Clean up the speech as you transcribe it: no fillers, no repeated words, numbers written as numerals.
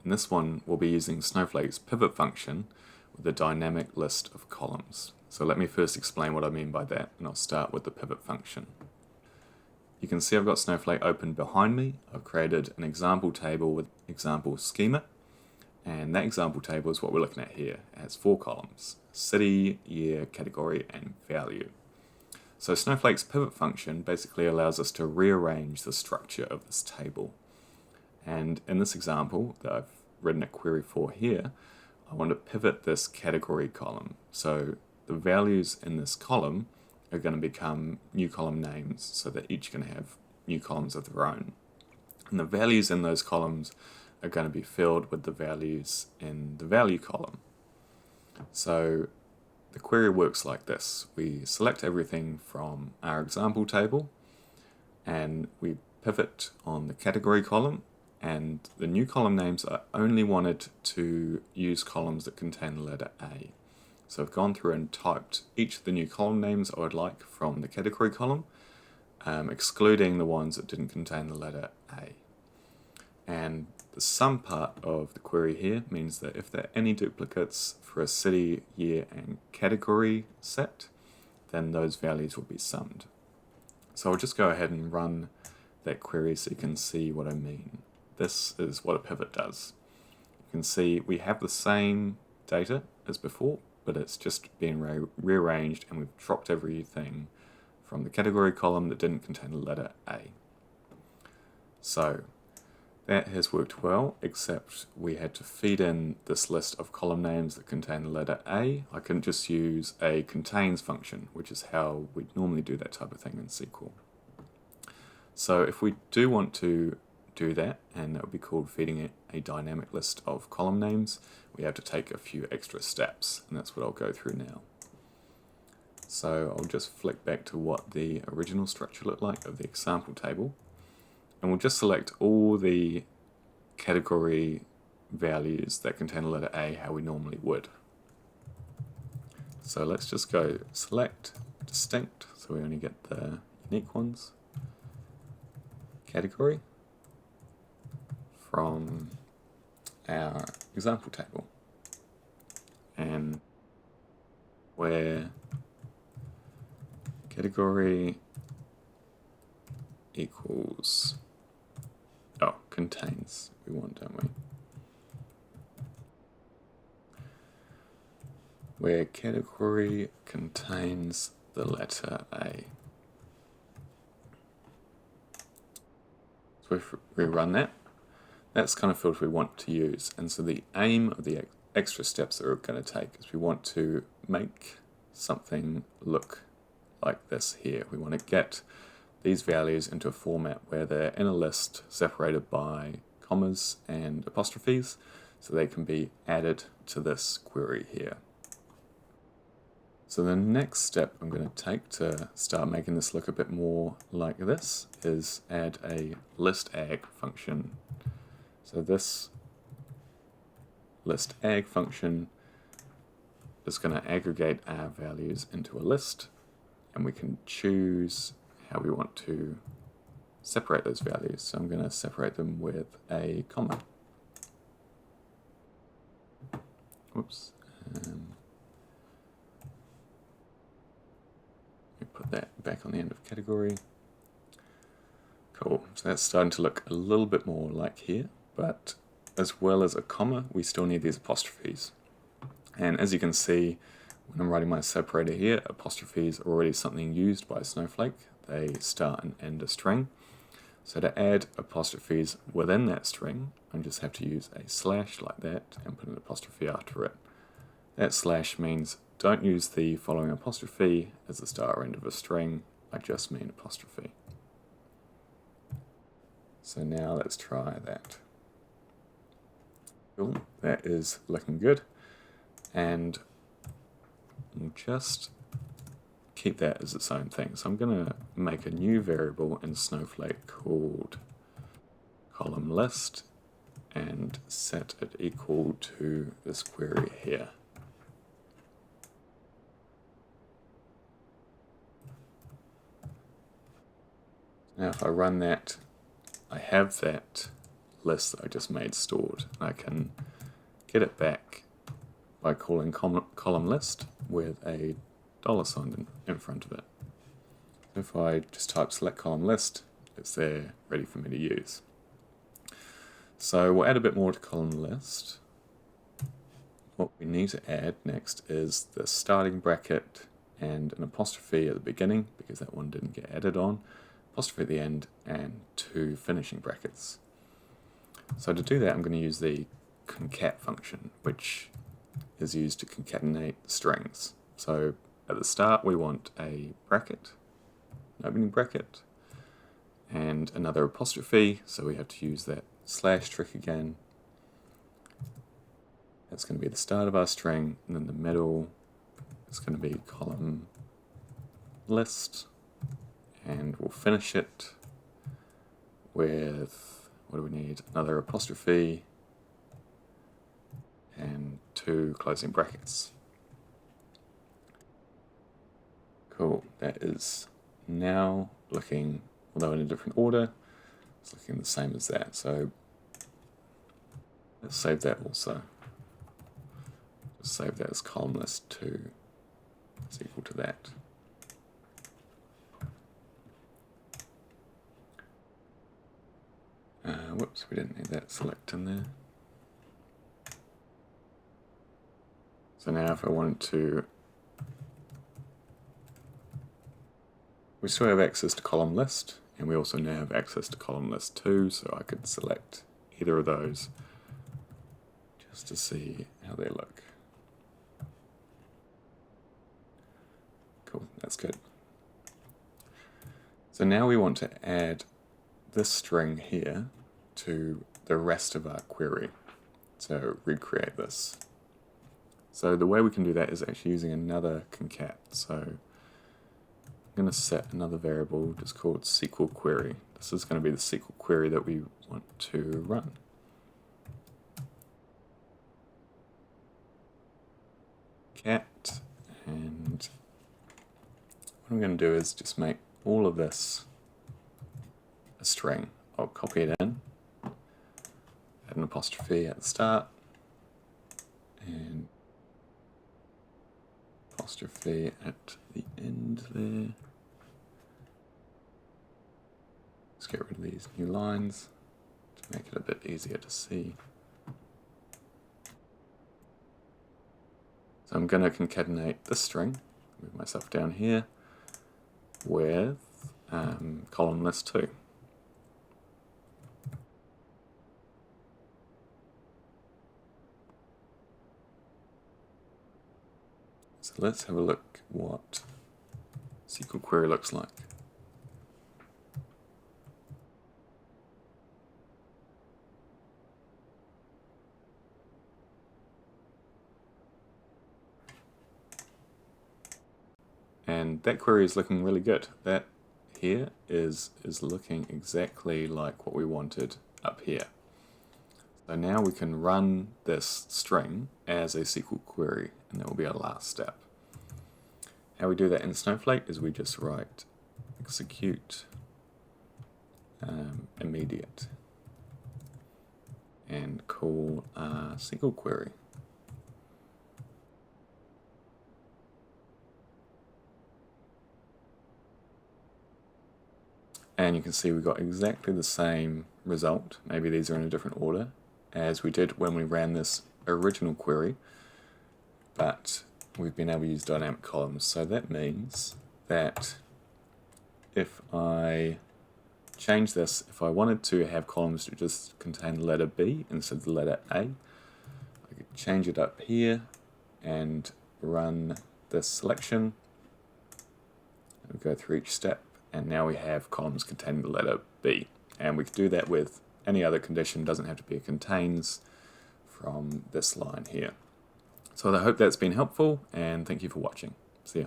In this one, we'll be using Snowflake's pivot function with a dynamic list of columns. So let me first explain what I mean by that, and I'll start with the pivot function. You can see I've got Snowflake open behind me. I've created an example table with example schema, and that example table is what we're looking at here. It has 4 columns: city, year, category, and value. So Snowflake's pivot function basically allows us to rearrange the structure of this table. And in this example that I've written a query for here, I want to pivot this category column. So the values in this column are going to become new column names, so that each can have new columns of their own. And the values in those columns are going to be filled with the values in the value column. So the query works like this. We select everything from our example table, and we pivot on the category column, and the new column names are only wanted to use columns that contain the letter A. So I've gone through and typed each of the new column names I would like from the category column, excluding the ones that didn't contain the letter A. And the sum part of the query here means that if there are any duplicates for a city, year, and category set, then those values will be summed. So I'll just go ahead and run that query so you can see what I mean. This is what a pivot does. You can see we have the same data as before, but it's just been rearranged, and we've dropped everything from the category column that didn't contain the letter A. So that has worked well, except we had to feed in this list of column names that contain the letter A. I couldn't just use a contains function, which is how we'd normally do that type of thing in SQL. So if we do want to do that, and that would be called feeding it a dynamic list of column names, we have to take a few extra steps, and that's what I'll go through now. So I'll just flick back to what the original structure looked like of the example table, and we'll just select all the category values that contain the letter A how we normally would. So let's just go select distinct, so we only get the unique ones, category, from our example table, and where category equals, contains, we want, don't we? Where category contains the letter A. So if we run that, that's kind of filter we want to use. And so the aim of the extra steps that we're going to take is we want to make something look like this here. We want to get these values into a format where they're in a list separated by commas and apostrophes, so they can be added to this query here. So the next step I'm going to take to start making this look a bit more like this is add a LISTAGG function. So this LISTAGG function is going to aggregate our values into a list, and we can choose how we want to separate those values. So I'm going to separate them with a comma. Whoops. Let me put that back on the end of category. Cool. So that's starting to look a little bit more like here, but as well as a comma, we still need these apostrophes. And as you can see, when I'm writing my separator here, apostrophes are already something used by Snowflake. They start and end a string. So to add apostrophes within that string, I just have to use a slash like that and put an apostrophe after it. That slash means don't use the following apostrophe as the start or end of a string. I just mean apostrophe. So now let's try that. Cool, that is looking good. And we'll just keep that as its own thing. So I'm going to make a new variable in Snowflake called column list and set it equal to this query here. Now if I run that, I have that list that I just made stored. I can get it back by calling column list with a $sign in front of it. So if I just type select column list, it's there ready for me to use. So we'll add a bit more to column list. What we need to add next is the starting bracket and an apostrophe at the beginning, because that one didn't get added on, apostrophe at the end, and 2 finishing brackets. So to do that, I'm going to use the concat function, which is used to concatenate strings. So at the start we want a bracket, an opening bracket, and another apostrophe, so we have to use that slash trick again. That's going to be the start of our string, and then the middle is going to be column list, and we'll finish it with, what do we need? Another apostrophe and 2 closing brackets. Cool, that is now looking, although in a different order, it's looking the same as that. So let's save that also. Just save that as column list 2 is equal to that. Whoops, we didn't need that select in there. So now if I wanted to, we still have access to column list, and we also now have access to column list 2, so I could select either of those just to see how they look. Cool, that's good. So now we want to add this string here to the rest of our query. So recreate this. So the way we can do that is actually using another concat. So I'm going to set another variable just called SQL query. This is going to be the SQL query that we want to run. Cat, and what I'm going to do is just make all of this a string. I'll copy it in, add an apostrophe at the start, and apostrophe at the end there. Let's get rid of these new lines to make it a bit easier to see. So I'm going to concatenate this string, move myself down here, with column list 2. So let's have a look what SQL query looks like. And that query is looking really good. That here is looking exactly like what we wanted up here. So now we can run this string as a SQL query, and that will be our last step. How we do that in Snowflake is we just write execute immediate and call our SQL query. And you can see we've got exactly the same result. Maybe these are in a different order as we did when we ran this original query, but we've been able to use dynamic columns. So that means that if I change this, if I wanted to have columns that just contain the letter B instead of the letter A, I could change it up here and run this selection. We'll go through each step, and now we have columns containing the letter B. And we can do that with any other condition, doesn't have to be a contains from this line here. So I hope that's been helpful, and thank you for watching. See ya.